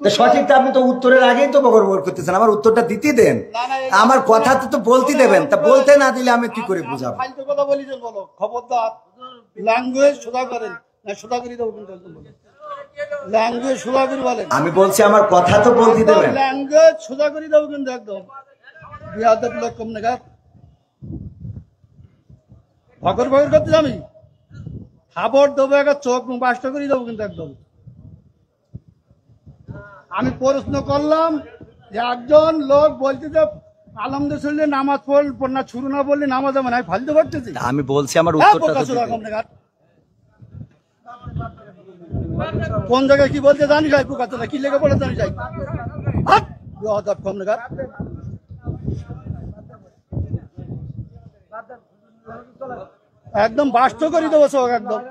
সঠিকটা আপনি তো উত্তরের আগেই তো বগর করতেছেন, আমার উত্তরটা দিতে দেন, আমার কথা তো বলতে দেবেন, তা বলতে না দিলে আমি কি করে বুঝাবো? ফালতু কথা বলিছেন, বলো খবরদার ল্যাঙ্গুয়েজ সোজা করেন না, সোজা করে দেবো কিন্তু একদম ল্যাঙ্গুয়েজ সোজা করে বলেন। আমি বলছি আমার কথা তো বলতে দেবেন, ল্যাঙ্গুয়েজ সোজা করে দেবো কিন্তু একদম বিয়াদব লোক কম নাগাদ ভগর ভগর করতে আমি খাবার দেবো, একটা চোখ মুখ বাস্ট করে দেবো কিন্তু একদম। আমি প্রশ্ন করলাম যে একজন লোক বলতে যে আলহামদুলিল্লাহ নামাজ পড় না শুরু না বললে নামাজ হবে না, ফালতু করতেছি। আমি বলছি আমার উত্তরটা তো কম নাগাদ কোন জায়গায় কি বলতে জানি যাই, পোকাতে কি লেগে বলে জানি যাই কম নাগাদ। একদম বাস্ত করে দেবো চোখ একদম।